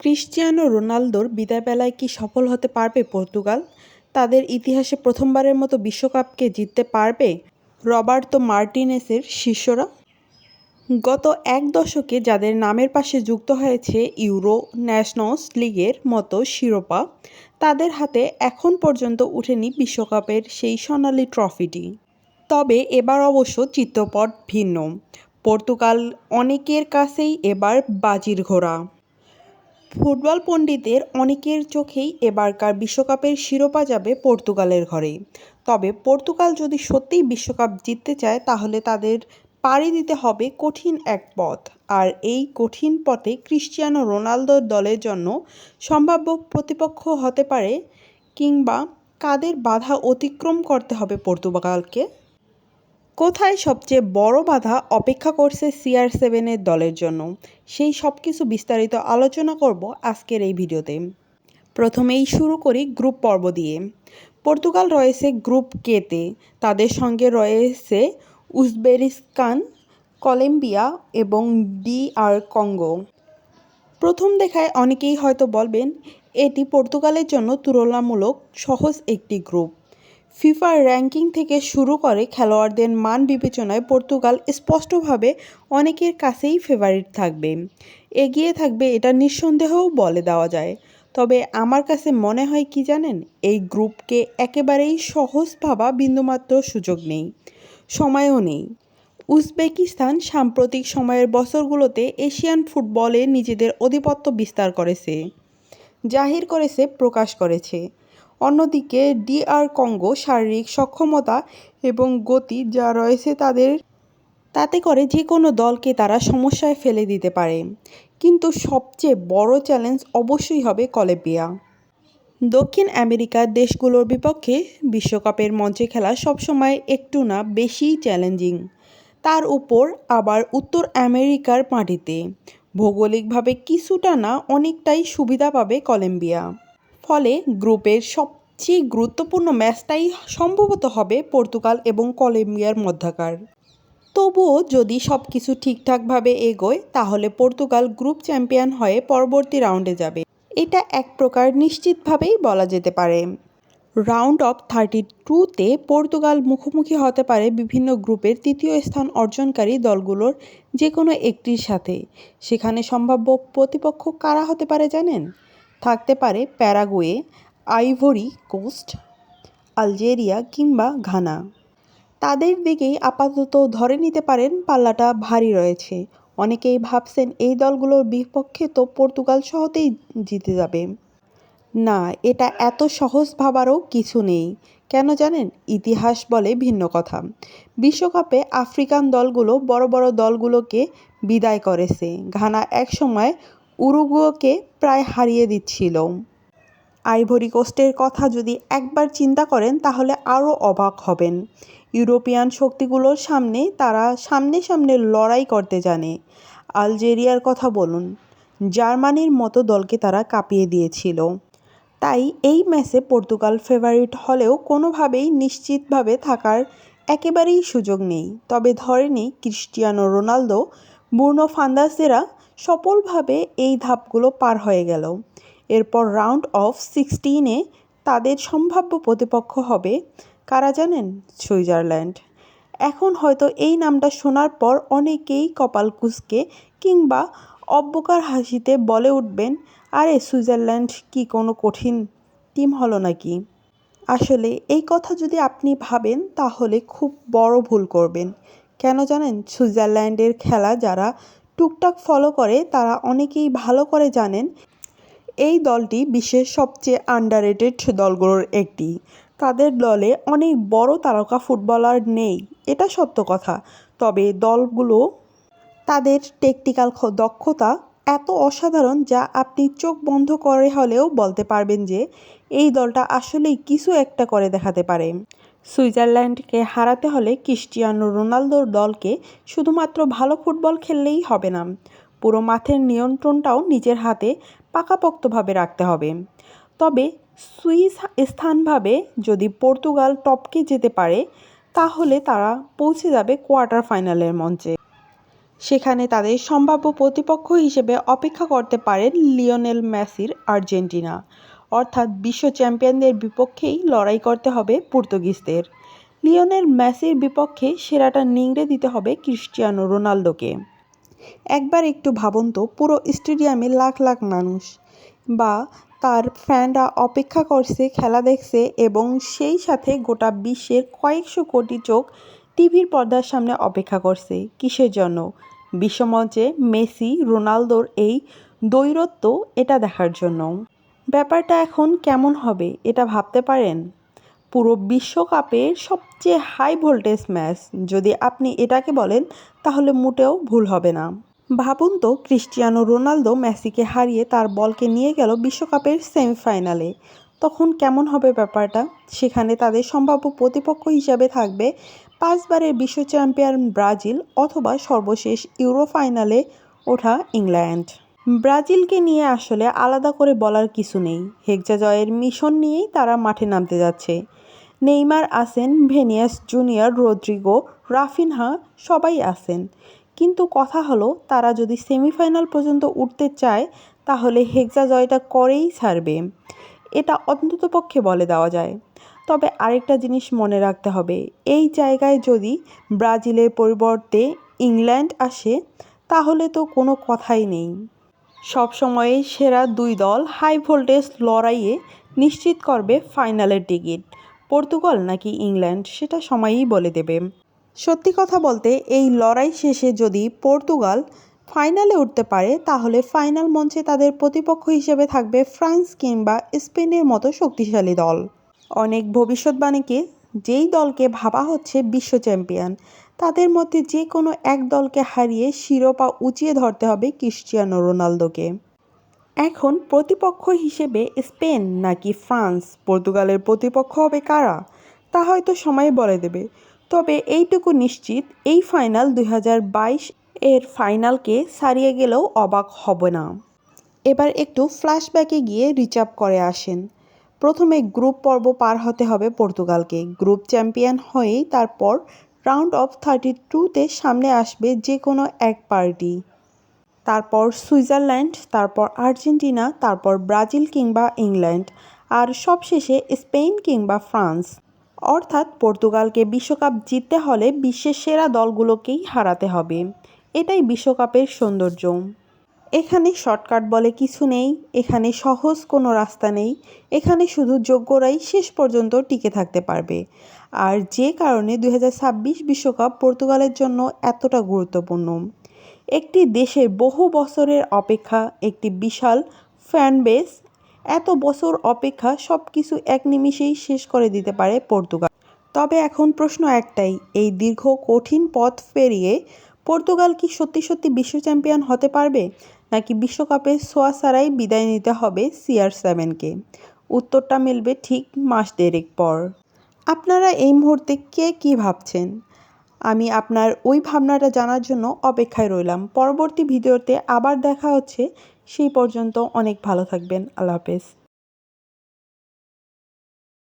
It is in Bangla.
ক্রিস্টিয়ানো রোনালদোর বিদায়বেলায় কি সফল হতে পারবে পর্তুগাল? তাদের ইতিহাসে প্রথমবারের মতো বিশ্বকাপকে জিততে পারবে রবার্তো মার্টিনেসের শিষ্যরা? গত এক দশকে যাদের নামের পাশে যুক্ত হয়েছে ইউরো, ন্যাশনস লিগের মতো শিরোপা, তাদের হাতে এখন পর্যন্ত ওঠেনি বিশ্বকাপের সেই সোনালি ট্রফিটি। তবে এবার অবশ্য চিত্রপট ভিন্ন। পর্তুগাল অনেকের কাছেই এবার বাজির ঘোড়া। ফুটবল পণ্ডিতদের অনেকের চোখেই এবারকার বিশ্বকাপের শিরোপা যাবে পর্তুগালের ঘরে। তবে পর্তুগাল যদি সত্যিই বিশ্বকাপ জিততে চায়, তাহলে তাদের পাড়ি দিতে হবে কঠিন এক পথ। আর এই কঠিন পথে ক্রিস্টিয়ানো রোনালদোর দলের জন্য সম্ভাব্য প্রতিপক্ষ হতে পারে, কিংবা কাদের বাধা অতিক্রম করতে হবে পর্তুগালকে? কোথায় সবচেয়ে বড় বাধা অপেক্ষা করছে CR7 দলের জন্য, সেই সব কিছু বিস্তারিত আলোচনা করব আজকের এই ভিডিওতে। প্রথমেই শুরু করি গ্রুপ পর্ব দিয়ে। পর্তুগাল রয়েছে গ্রুপ কেতে। তাদের সঙ্গে রয়েছে উজবেকিস্তান, কলম্বিয়া এবং DR কঙ্গো। প্রথম দেখায় অনেকেই হয়তো বলবেন এটি পর্তুগালের জন্য তুলনামূলক সহজ একটি গ্রুপ। ফিফার র্যাঙ্কিং থেকে শুরু করে খেলোয়াড়দের মান বিবেচনায় পর্তুগাল স্পষ্টভাবে অনেকের কাছেই ফেভারিট থাকবে, এগিয়ে থাকবে, এটা নিঃসন্দেহেও বলে দেওয়া যায়। তবে আমার কাছে মনে হয় কি জানেন, এই গ্রুপকে একেবারেই সহজ ভাবা বিন্দুমাত্র সুযোগ নেই, সময়ও নেই। উজবেকিস্তান সাম্প্রতিক সময়ের বছরগুলোতে এশিয়ান ফুটবলে নিজেদের আধিপত্য বিস্তার করেছে, জাহির করেছে, প্রকাশ করেছে। অন্যদিকে DR কঙ্গো শারীরিক সক্ষমতা এবং গতি যা রয়েছে তাতে করে যে কোনো দলকে তারা সমস্যায় ফেলে দিতে পারে। কিন্তু সবচেয়ে বড় চ্যালেঞ্জ অবশ্যই হবে কলম্বিয়া। দক্ষিণ আমেরিকার দেশগুলোর বিপক্ষে বিশ্বকাপের মঞ্চে খেলা সবসময় একটু না বেশিই চ্যালেঞ্জিং। তার উপর আবার উত্তর আমেরিকার মাটিতে ভৌগোলিকভাবে কিছুটা না অনেকটাই সুবিধা পাবে কলম্বিয়া। ফলে গ্রুপের সবচেয়ে গুরুত্বপূর্ণ ম্যাচটাই সম্ভবত হবে পর্তুগাল এবং কলম্বিয়ার মধ্যকার। তবুও যদি সব কিছু ঠিকঠাকভাবে এগোয়, তাহলে পর্তুগাল গ্রুপ চ্যাম্পিয়ন হয়ে পরবর্তী রাউন্ডে যাবে, এটা এক প্রকার নিশ্চিতভাবেই বলা যেতে পারে। রাউন্ড অফ 32-তে পর্তুগাল মুখোমুখি হতে পারে বিভিন্ন গ্রুপের তৃতীয় স্থান অর্জনকারী দলগুলোর যে কোনো একটির সাথে। সেখানে সম্ভাব্য প্রতিপক্ষ কারা হতে পারে জানেন? থাকতে পারে প্যারাগুয়ে, আইভরি কোস্ট, আলজেরিয়া কিংবা ঘানা। তাদের দিকেই আপাতত ধরে নিতে পারেন পাল্লাটা ভারী রয়েছে। অনেকেই ভাবছেন এই দলগুলোর বিপক্ষে তো পর্তুগাল সহজেই জিতে যাবে। না, এটা এত সহজ ভাবারও কিছু নেই। কেন জানেন? ইতিহাস বলে ভিন্ন কথা। বিশ্বকাপে আফ্রিকান দলগুলো বড় বড় দলগুলোকে বিদায় করেছে। ঘানা একসময় উরুগুয়েকে প্রায় হারিয়ে দিচ্ছিল। আইভরি কোস্টের কথা যদি একবার চিন্তা করেন, তাহলে আরও অবাক হবেন। ইউরোপিয়ান শক্তিগুলোর সামনে তারা সামনে সামনে লড়াই করতে জানে। আলজেরিয়ার কথা বলুন, জার্মানির মতো দলকে তারা কাঁপিয়ে দিয়েছিল। তাই এই ম্যাচে পর্তুগাল ফেভারিট হলেও কোনোভাবেই নিশ্চিতভাবে থাকার একেবারেই সুযোগ নেই। তবে ধরে নিই ক্রিস্টিয়ানো রোনালদো, ব্রুনো ফার্নান্দেসরা সফলভাবে এই ধাপগুলো পার হয়ে গেল। এরপর রাউন্ড অফ 16-এ তাদের সম্ভাব্য প্রতিপক্ষ হবে কারা জানেন? সুইজারল্যান্ড। এখন হয়তো এই নামটা শোনার পর অনেকেই কপাল কুঁচকে কিংবা অব্যকার হাসিতে বলে উঠবেন, আরে সুইজারল্যান্ড কি কোনো কঠিন টিম হলো নাকি? আসলে এই কথা যদি আপনি ভাবেন, তাহলে খুব বড় ভুল করবেন। কেন জানেন? সুইজারল্যান্ডের খেলা যারা টুকটাক ফলো করে, তারা অনেকেই ভালো করে জানেন এই দলটি বিশ্বের সবচেয়ে আন্ডাররেটেড দলগুলোর একটি। তাদের দলে অনেক বড় তারকা ফুটবলার নেই, এটা সত্য কথা। তবে দলগুলো তাদের টেকনিক্যাল দক্ষতা এত অসাধারণ, যা আপনি চোখ বন্ধ করে হলেও বলতে পারবেন যে এই দলটা আসলেই কিছু একটা করে দেখাতে পারে। সুইজারল্যান্ডকে হারাতে হলে ক্রিস্টিয়ানো রোনালদোর দলকে শুধুমাত্র ভালো ফুটবল খেললেই হবে না, পুরো মাঠের নিয়ন্ত্রণটাও নিজের হাতে পাকাপোক্তভাবে রাখতে হবে। তবে সুইস স্থানভাবে যদি পর্তুগাল টপকে যেতে পারে, তাহলে তারা পৌঁছে যাবে কোয়ার্টার ফাইনালের মঞ্চে। সেখানে তাদের সম্ভাব্য প্রতিপক্ষ হিসেবে অপেক্ষা করতে পারেন লিওনেল মেসির আর্জেন্টিনা, অর্থাৎ বিশ্ব চ্যাম্পিয়নদের বিপক্ষেই লড়াই করতে হবে পর্তুগিজদের। লিওনেল মেসির বিপক্ষে সেরাটা নিংড়ে দিতে হবে ক্রিস্টিয়ানো রোনালদোকে। একবার একটু ভাবুন তো, পুরো স্টেডিয়ামে লাখ লাখ মানুষ বা তার ফ্যানরা অপেক্ষা করছে, খেলা দেখছে, এবং সেই সাথে গোটা বিশ্বের কয়েকশো কোটি চোখ টিভির পর্দার সামনে অপেক্ষা করছে কিসের জন্য? বিশ্বমঞ্চে মেসি রোনালদোর এই দ্বৈরথ এটা দেখার জন্য। ব্যাপারটা এখন কেমন হবে এটা ভাবতে পারেন? পুরো বিশ্বকাপের সবচেয়ে হাই ভোল্টেজ ম্যাচ যদি আপনি এটাকে বলেন তাহলে মোটেও ভুল হবে না। ভাবুন তো, ক্রিস্টিয়ানো রোনালদো মেসিকে হারিয়ে তার বলকে নিয়ে গেল বিশ্বকাপের সেমিফাইনালে। তখন কেমন হবে ব্যাপারটা? সেখানে তাদের সম্ভাব্য প্রতিপক্ষ হিসাবে থাকবে 5 বারের বিশ্ব চ্যাম্পিয়ন ব্রাজিল অথবা সর্বশেষ ইউরো ফাইনালে ওঠা ইংল্যান্ড। ব্রাজিলকে নিয়ে আসলে আলাদা করে বলার কিছু নেই। হেক্সা জয়ের মিশন নিয়েই তারা মাঠে নামতে যাচ্ছে। নেইমার আছেন, ভিনিসিয়াস জুনিয়র, রদ্রিগো, রাফিনহা সবাই আছেন। কিন্তু কথা হলো, তারা যদি সেমিফাইনাল পর্যন্ত উঠতে চায় তাহলে হেক্সা জয়টা করেই ছাড়বে, এটা অন্ততপক্ষে বলে দেওয়া যায়। তবে আরেকটা জিনিস মনে রাখতে হবে, এই জায়গায় যদি ব্রাজিলের পরিবর্তে ইংল্যান্ড আসে তাহলে তো কোনো কথাই নেই। সবসময়ই সেরা দুই দল হাই ভোল্টেজ লড়াইয়ে নিশ্চিত করবে ফাইনালের টিকিট। পর্তুগাল নাকি ইংল্যান্ড সেটা সময়ই বলে দেবে। সত্যি কথা বলতে, এই লড়াই শেষে যদি পর্তুগাল ফাইনালে উঠতে পারে তাহলে ফাইনাল মঞ্চে তাদের প্রতিপক্ষ হিসেবে থাকবে ফ্রান্স কিংবা স্পেনের মতো শক্তিশালী দল। অনেক ভবিষ্যৎবাণীকে যেই দলকে ভাবা হচ্ছে বিশ্ব চ্যাম্পিয়ন, তাদের মধ্যে যে কোনো এক দলকে হারিয়ে শিরোপা উঁচিয়ে ধরতে হবে ক্রিস্টিয়ানো রোনালদোকে। এখন প্রতিপক্ষ হিসেবে স্পেন নাকি ফ্রান্স, পর্তুগালের প্রতিপক্ষ হবে কারা তা হয়তো সময় বলে দেবে। তবে এইটুকু নিশ্চিত, এই ফাইনাল 2022 এর ফাইনালকে ছাড়িয়ে গেলেও অবাক হবে না। এবার একটু ফ্ল্যাশব্যাকে গিয়ে রিচাপ করে আসেন। প্রথমে গ্রুপ পর্ব পার হতে হবে পর্তুগালকে। গ্রুপ চ্যাম্পিয়ন হয়েই তারপর রাউন্ড অফ 32তে সামনে আসবে যে কোনো এক পার্টি। তারপর সুইজারল্যান্ড, তারপর আর্জেন্টিনা, তারপর ব্রাজিল কিংবা ইংল্যান্ড, আর সবশেষে স্পেন কিংবা ফ্রান্স। অর্থাৎ পর্তুগালকে বিশ্বকাপ জিততে হলে বিশ্বের সেরা দলগুলোকেই হারাতে হবে। এটাই বিশ্বকাপের সৌন্দর্য। এখানে শর্টকাট বলে কিছু নেই, এখানে সহজ কোনো রাস্তা নেই। এখানে শুধু যোগ্যরাই শেষ পর্যন্ত টিকে থাকতে পারবে। আর যে কারণে 2026 বিশ্বকাপ পর্তুগালের জন্য এতটা গুরুত্বপূর্ণ। একটি দেশের বহু বছরের অপেক্ষা, একটি বিশাল ফ্যানবেস, এত বছর অপেক্ষা সব কিছু এক নিমিষেই শেষ করে দিতে পারে পর্তুগাল। তবে এখন প্রশ্ন একটাই, এই দীর্ঘ কঠিন পথ পেরিয়ে পর্তুগাল কি সত্যি সত্যি বিশ্ব চ্যাম্পিয়ন হতে পারবে, নাকি বিশ্বকাপের ছোঁয়া ছাড়াই বিদায় নিতে হবে CR7কে? উত্তরটা মিলবে ঠিক মাস দেড়েক পর। আপনারা এই মুহূর্তে কে কী ভাবছেন? আমি আপনার ওই ভাবনাটা জানার জন্য অপেক্ষায় রইলাম। পরবর্তী ভিডিওতে আবার দেখা হচ্ছে। সেই পর্যন্ত অনেক ভালো থাকবেন। আল্লাহ হাফেজ।